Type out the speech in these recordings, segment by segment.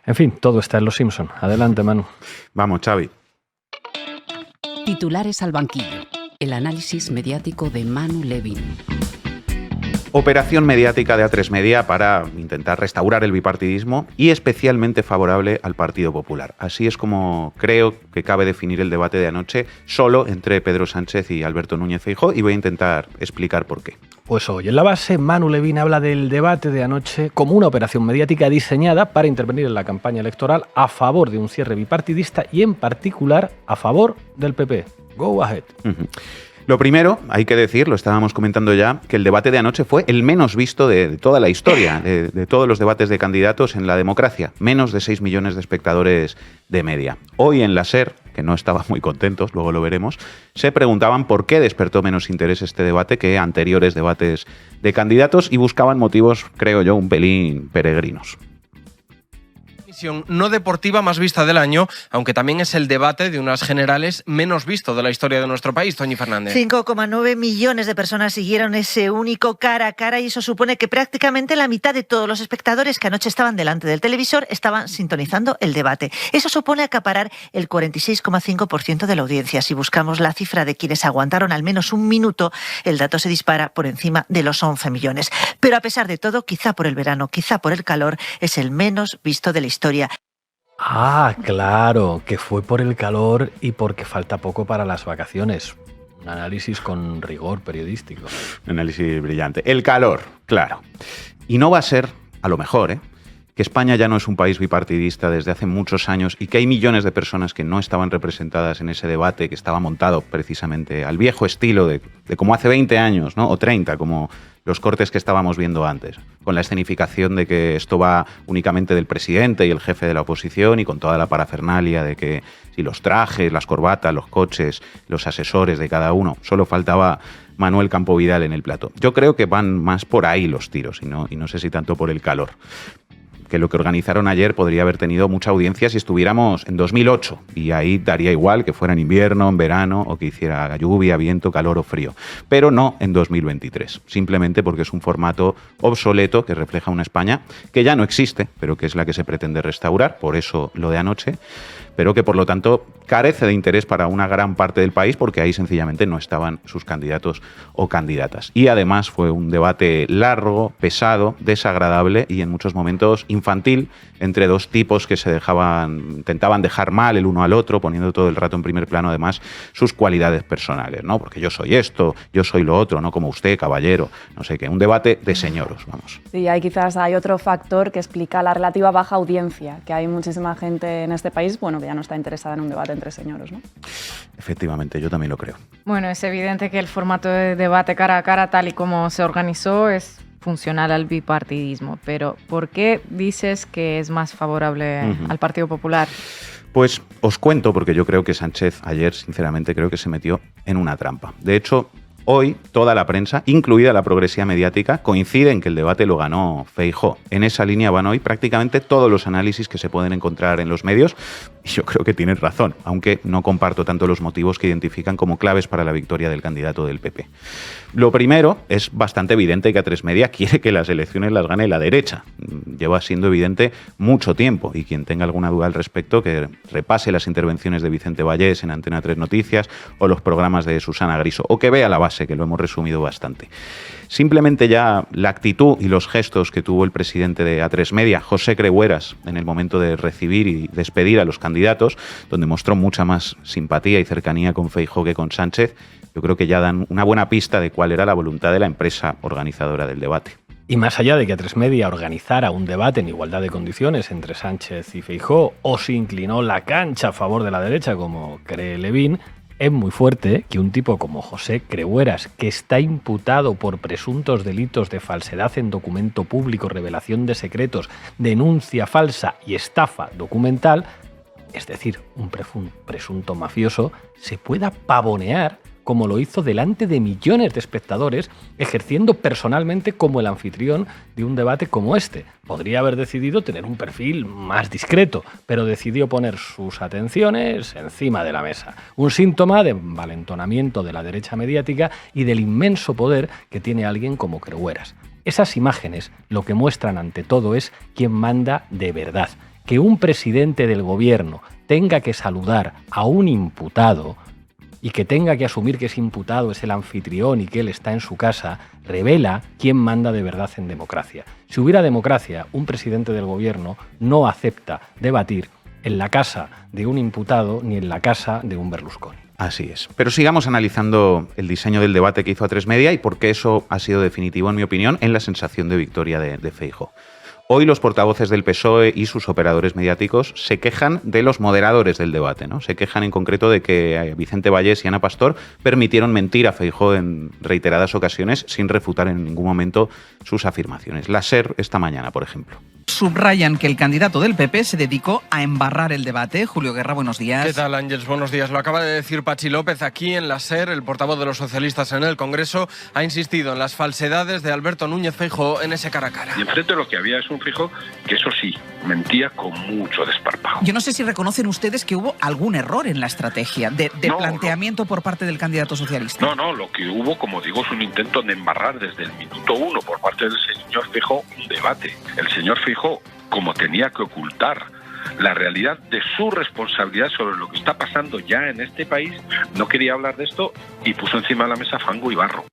En fin, todo está en Los Simpson. Adelante, Manu. Vamos, Xavi. Titulares al banquillo. El análisis mediático de Manu Levin. Operación mediática de A3 Media para intentar restaurar el bipartidismo y especialmente favorable al Partido Popular. Así es como creo que cabe definir el debate de anoche solo entre Pedro Sánchez y Alberto Núñez Feijóo, y voy a intentar explicar por qué. Pues hoy en la base, Manu Levin habla del debate de anoche como una operación mediática diseñada para intervenir en la campaña electoral a favor de un cierre bipartidista y en particular a favor del PP. Go ahead. Lo primero, hay que decir, lo estábamos comentando ya, que el debate de anoche fue el menos visto de toda la historia, de todos los debates de candidatos en la democracia. Menos de 6 millones de espectadores de media. Hoy en la SER, que no estaban muy contentos, luego lo veremos, se preguntaban por qué despertó menos interés este debate que anteriores debates de candidatos y buscaban motivos, creo yo, un pelín peregrinos. No deportiva más vista del año, aunque también es el debate de unas generales menos visto de la historia de nuestro país, Toñi Fernández. 5,9 millones de personas siguieron ese único cara a cara y eso supone que prácticamente la mitad de todos los espectadores que anoche estaban delante del televisor estaban sintonizando el debate. Eso supone acaparar el 46,5% de la audiencia. Si buscamos la cifra de quienes aguantaron al menos un minuto, el dato se dispara por encima de los 11 millones. Pero a pesar de todo, quizá por el verano, quizá por el calor, es el menos visto de la historia. Ah, claro, que fue por el calor y porque falta poco para las vacaciones. Un análisis con rigor periodístico. Un análisis brillante. El calor, claro. Y no va a ser, a lo mejor, que España ya no es un país bipartidista desde hace muchos años y que hay millones de personas que no estaban representadas en ese debate que estaba montado precisamente al viejo estilo de como hace 20 años, ¿no? O 30, como los cortes que estábamos viendo antes, con la escenificación de que esto va únicamente del presidente y el jefe de la oposición y con toda la parafernalia de que si los trajes, las corbatas, los coches, los asesores de cada uno, solo faltaba Manuel Campo Vidal en el plato. Yo creo que van más por ahí los tiros y no sé si tanto por el calor. Que lo que organizaron ayer podría haber tenido mucha audiencia si estuviéramos en 2008 y ahí daría igual que fuera en invierno, en verano o que hiciera lluvia, viento, calor o frío, pero no en 2023, simplemente porque es un formato obsoleto que refleja una España que ya no existe, pero que es la que se pretende restaurar, por eso lo de anoche, pero que por lo tanto carece de interés para una gran parte del país porque ahí sencillamente no estaban sus candidatos o candidatas. Y además fue un debate largo, pesado, desagradable y en muchos momentos infantil entre dos tipos que intentaban dejar mal el uno al otro, poniendo todo el rato en primer plano además sus cualidades personales, ¿no? Porque yo soy esto, yo soy lo otro, no como usted, caballero, no sé qué. Un debate de señoros, vamos. Sí, quizás hay otro factor que explica la relativa baja audiencia, que hay muchísima gente en este país, bueno, que ya no está interesada en un debate entre señoros, ¿no? Efectivamente, yo también lo creo. Bueno, es evidente que el formato de debate cara a cara, tal y como se organizó, es funcional al bipartidismo. Pero ¿por qué dices que es más favorable al Partido Popular? Pues os cuento, porque yo creo que Sánchez ayer, sinceramente, creo que se metió en una trampa. De hecho, hoy toda la prensa, incluida la progresía mediática, coincide en que el debate lo ganó Feijóo. En esa línea van hoy prácticamente todos los análisis que se pueden encontrar en los medios y yo creo que tienen razón, aunque no comparto tanto los motivos que identifican como claves para la victoria del candidato del PP. Lo primero, es bastante evidente que A3 Media quiere que las elecciones las gane la derecha. Lleva siendo evidente mucho tiempo y quien tenga alguna duda al respecto que repase las intervenciones de Vicente Vallés en Antena 3 Noticias o los programas de Susana Griso o que vea la base, que lo hemos resumido bastante. Simplemente ya la actitud y los gestos que tuvo el presidente de A3 Media, José Crehueras, en el momento de recibir y despedir a los candidatos, donde mostró mucha más simpatía y cercanía con Feijóo que con Sánchez, yo creo que ya dan una buena pista de cuál era la voluntad de la empresa organizadora del debate. Y más allá de que A3 Media organizara un debate en igualdad de condiciones entre Sánchez y Feijóo o se inclinó la cancha a favor de la derecha, como cree Levin, es muy fuerte que un tipo como José Crehueras, que está imputado por presuntos delitos de falsedad en documento público, revelación de secretos, denuncia falsa y estafa documental, es decir, un presunto mafioso, se pueda pavonear como lo hizo delante de millones de espectadores, ejerciendo personalmente como el anfitrión de un debate como este. Podría haber decidido tener un perfil más discreto, pero decidió poner sus atenciones encima de la mesa. Un síntoma de envalentonamiento de la derecha mediática y del inmenso poder que tiene alguien como Crehueras. Esas imágenes lo que muestran ante todo es quién manda de verdad. que un presidente del gobierno tenga que saludar a un imputado y que tenga que asumir que ese imputado es el anfitrión y que él está en su casa, revela quién manda de verdad en democracia. Si hubiera democracia, un presidente del gobierno no acepta debatir en la casa de un imputado ni en la casa de un Berlusconi. Así es. Pero sigamos analizando el diseño del debate que hizo A3 y por qué eso ha sido definitivo, en mi opinión, en la sensación de victoria de Feijóo. Hoy los portavoces del PSOE y sus operadores mediáticos se quejan de los moderadores del debate, ¿no? Se quejan en concreto de que Vicente Vallés y Ana Pastor permitieron mentir a Feijóo en reiteradas ocasiones sin refutar en ningún momento sus afirmaciones. La SER esta mañana, por ejemplo. Subrayan que el candidato del PP se dedicó a embarrar el debate. Julio Guerra, buenos días. ¿Qué tal, Ángels? Buenos días. Lo acaba de decir Patxi López aquí en la SER. El portavoz de los socialistas en el Congreso ha insistido en las falsedades de Alberto Núñez Feijóo en ese cara a cara. Y enfrente lo que había es un Feijóo que, eso sí, mentía con mucho desparpajo. Yo no sé si reconocen ustedes que hubo algún error en la estrategia de planteamiento por parte del candidato socialista. No, lo que hubo, como digo, es un intento de embarrar desde el minuto 1 por parte del señor Feijóo un debate. El señor Feijóo, como tenía que ocultar la realidad de su responsabilidad sobre lo que está pasando ya en este país, no quería hablar de esto y puso encima de la mesa fango y barro.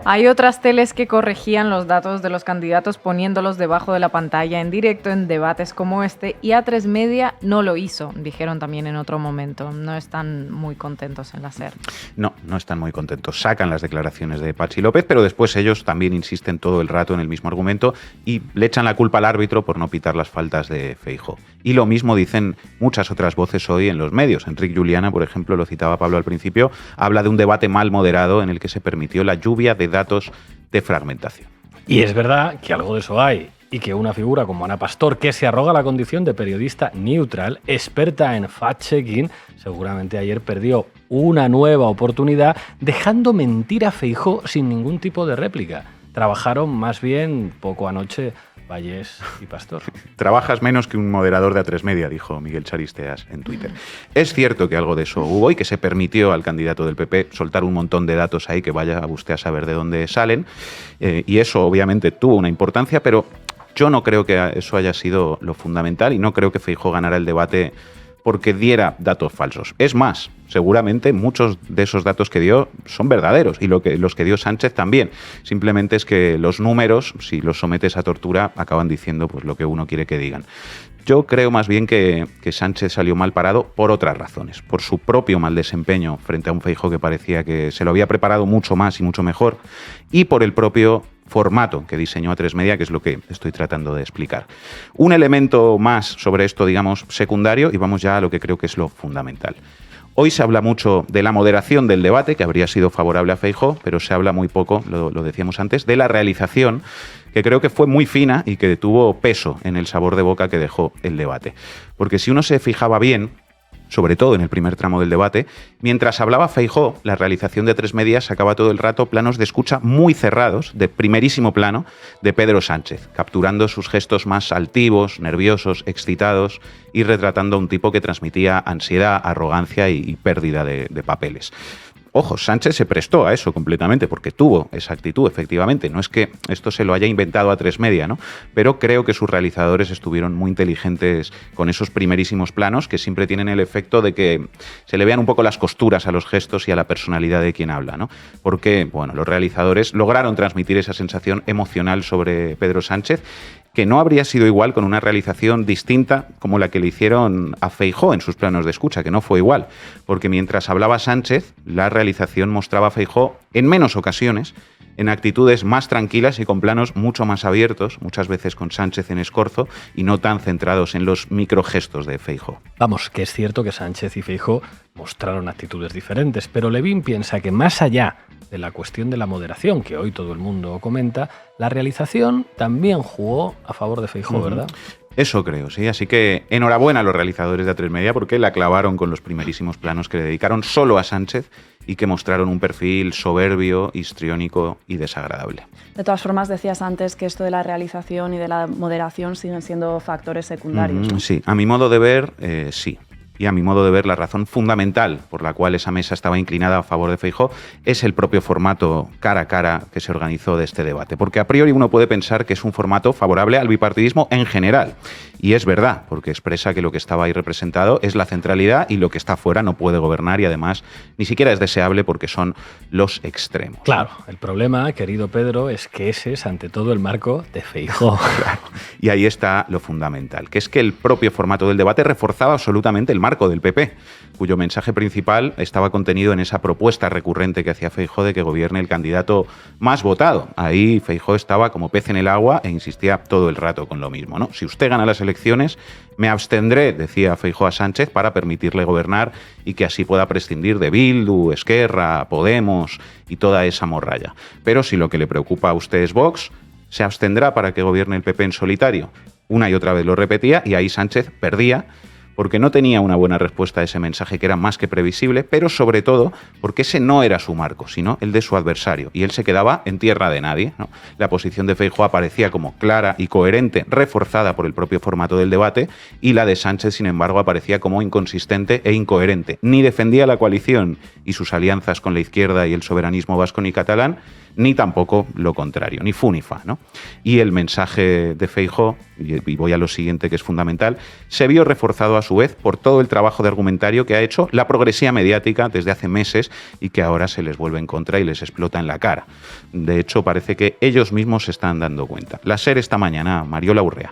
Hay otras teles que corregían los datos de los candidatos poniéndolos debajo de la pantalla en directo en debates como este, y A3 Media no lo hizo, dijeron también en otro momento. No están muy contentos en la SER. No están muy contentos. Sacan las declaraciones de Patxi López, pero después ellos también insisten todo el rato en el mismo argumento y le echan la culpa al árbitro por no pitar las faltas de Feijóo. Y lo mismo dicen muchas otras voces hoy en los medios. Enric Juliana, por ejemplo, lo citaba Pablo al principio, habla de un debate mal moderado en el que se permitió la lluvia de datos de fragmentación. Y es verdad que algo de eso hay, y que una figura como Ana Pastor, que se arroga la condición de periodista neutral, experta en fact-checking, seguramente ayer perdió una nueva oportunidad dejando mentir a Feijóo sin ningún tipo de réplica. Trabajaron más bien poco anoche Vallés y Pastor. Trabajas menos que un moderador de A3 Media, dijo Miguel Charisteas en Twitter. Es cierto que algo de eso hubo y que se permitió al candidato del PP soltar un montón de datos ahí que vaya usted a saber de dónde salen, y eso obviamente tuvo una importancia, pero yo no creo que eso haya sido lo fundamental y no creo que Feijóo ganara el debate porque diera datos falsos. Es más, seguramente muchos de esos datos que dio son verdaderos y los que dio Sánchez también. Simplemente es que los números, si los sometes a tortura, acaban diciendo pues lo que uno quiere que digan. Yo creo más bien que Sánchez salió mal parado por otras razones. Por su propio mal desempeño frente a un Feijóo que parecía que se lo había preparado mucho más y mucho mejor, y por el propio formato que diseñó A3 Media, que es lo que estoy tratando de explicar. Un elemento más sobre esto, digamos, secundario, y vamos ya a lo que creo que es lo fundamental. Hoy se habla mucho de la moderación del debate, que habría sido favorable a Feijóo, pero se habla muy poco, lo decíamos antes, de la realización, que creo que fue muy fina y que tuvo peso en el sabor de boca que dejó el debate. Porque si uno se fijaba bien, sobre todo en el primer tramo del debate, mientras hablaba Feijóo, la realización de A3 Media sacaba todo el rato planos de escucha muy cerrados, de primerísimo plano, de Pedro Sánchez, capturando sus gestos más altivos, nerviosos, excitados y retratando a un tipo que transmitía ansiedad, arrogancia y pérdida de papeles. Ojo, Sánchez se prestó a eso completamente porque tuvo esa actitud, efectivamente. No es que esto se lo haya inventado A3 Media, ¿no? Pero creo que sus realizadores estuvieron muy inteligentes con esos primerísimos planos que siempre tienen el efecto de que se le vean un poco las costuras a los gestos y a la personalidad de quien habla, ¿no? Porque, bueno, los realizadores lograron transmitir esa sensación emocional sobre Pedro Sánchez, que no habría sido igual con una realización distinta como la que le hicieron a Feijóo en sus planos de escucha, que no fue igual, porque mientras hablaba Sánchez, la realización mostraba a Feijóo en menos ocasiones, en actitudes más tranquilas y con planos mucho más abiertos, muchas veces con Sánchez en escorzo y no tan centrados en los microgestos de Feijóo. Vamos, que es cierto que Sánchez y Feijóo mostraron actitudes diferentes, pero Levin piensa que más allá de la cuestión de la moderación, que hoy todo el mundo comenta, la realización también jugó a favor de Feijóo, ¿verdad? Eso creo, sí. Así que enhorabuena a los realizadores de A3 Media porque la clavaron con los primerísimos planos que le dedicaron solo a Sánchez y que mostraron un perfil soberbio, histriónico y desagradable. De todas formas, decías antes que esto de la realización y de la moderación siguen siendo factores secundarios, ¿no? Sí, a mi modo de ver, sí. Y a mi modo de ver, la razón fundamental por la cual esa mesa estaba inclinada a favor de Feijóo es el propio formato cara a cara que se organizó de este debate. Porque a priori uno puede pensar que es un formato favorable al bipartidismo en general. Y es verdad, porque expresa que lo que estaba ahí representado es la centralidad y lo que está fuera no puede gobernar y además ni siquiera es deseable porque son los extremos. Claro, el problema, querido Pedro, es que ese es ante todo el marco de Feijóo. Claro. Y ahí está lo fundamental, que es que el propio formato del debate reforzaba absolutamente el marco del PP, cuyo mensaje principal estaba contenido en esa propuesta recurrente que hacía Feijóo de que gobierne el candidato más votado. Ahí Feijóo estaba como pez en el agua e insistía todo el rato con lo mismo, ¿no? Si usted gana las elecciones, me abstendré, decía Feijóo a Sánchez, para permitirle gobernar y que así pueda prescindir de Bildu, Esquerra, Podemos y toda esa morralla. Pero si lo que le preocupa a usted es Vox, se abstendrá para que gobierne el PP en solitario. Una y otra vez lo repetía y ahí Sánchez perdía porque no tenía una buena respuesta a ese mensaje que era más que previsible, pero sobre todo porque ese no era su marco, sino el de su adversario, y él se quedaba en tierra de nadie, ¿no? La posición de Feijóo aparecía como clara y coherente, reforzada por el propio formato del debate, y la de Sánchez, sin embargo, aparecía como inconsistente e incoherente. Ni defendía la coalición y sus alianzas con la izquierda y el soberanismo vasco ni catalán, ni tampoco lo contrario, ni fu ni fa, ¿no? Y el mensaje de Feijóo, y voy a lo siguiente que es fundamental, se vio reforzado a su vez por todo el trabajo de argumentario que ha hecho la progresía mediática desde hace meses y que ahora se les vuelve en contra y les explota en la cara. De hecho, parece que ellos mismos se están dando cuenta. La SER esta mañana, Mariola Urrea.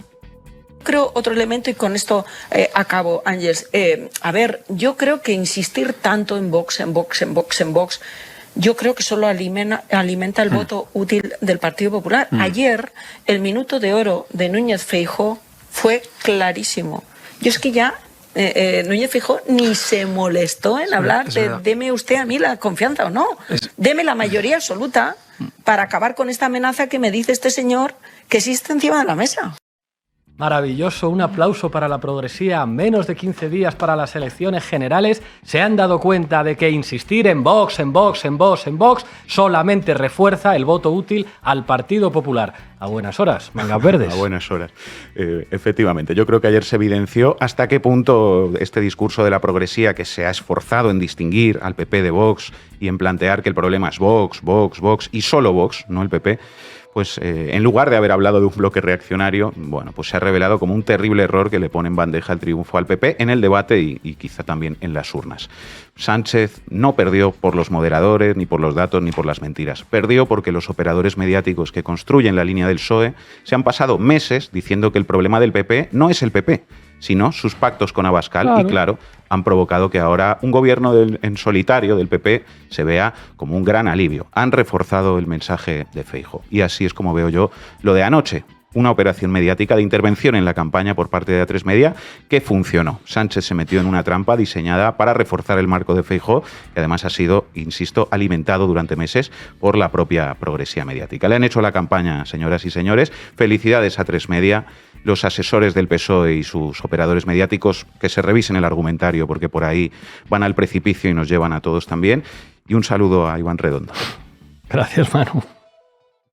Creo otro elemento, y con esto acabo, Ángeles. A ver, yo creo que insistir tanto en Vox, yo creo que solo alimenta el voto útil del Partido Popular. Ayer, el minuto de oro de Núñez Feijóo fue clarísimo. Yo es que ya Núñez Feijóo ni se molestó en hablar de deme usted a mí la confianza o no. Deme la mayoría absoluta para acabar con esta amenaza que me dice este señor que existe encima de la mesa. Maravilloso, un aplauso para la progresía. Menos de 15 días para las elecciones generales. Se han dado cuenta de que insistir en Vox solamente refuerza el voto útil al Partido Popular. A buenas horas, mangas verdes. A buenas horas. Efectivamente, yo creo que ayer se evidenció hasta qué punto este discurso de la progresía, que se ha esforzado en distinguir al PP de Vox y en plantear que el problema es Vox y solo Vox, no el PP, pues en lugar de haber hablado de un bloque reaccionario, bueno, pues se ha revelado como un terrible error que le pone en bandeja el triunfo al PP en el debate y quizá también en las urnas. Sánchez no perdió por los moderadores, ni por los datos, ni por las mentiras. Perdió porque los operadores mediáticos que construyen la línea del PSOE se han pasado meses diciendo que el problema del PP no es el PP, sino sus pactos con Abascal. Claro. Y claro, han provocado que ahora un gobierno en solitario del PP se vea como un gran alivio. Han reforzado el mensaje de Feijóo. Y así es como veo yo lo de anoche. Una operación mediática de intervención en la campaña por parte de A3 Media que funcionó. Sánchez se metió en una trampa diseñada para reforzar el marco de Feijóo, que además ha sido, insisto, alimentado durante meses por la propia progresía mediática. Le han hecho la campaña, señoras y señores. Felicidades a A3 Media. Los asesores del PSOE y sus operadores mediáticos que se revisen el argumentario porque por ahí van al precipicio y nos llevan a todos también. Y un saludo a Iván Redondo. Gracias, Manu.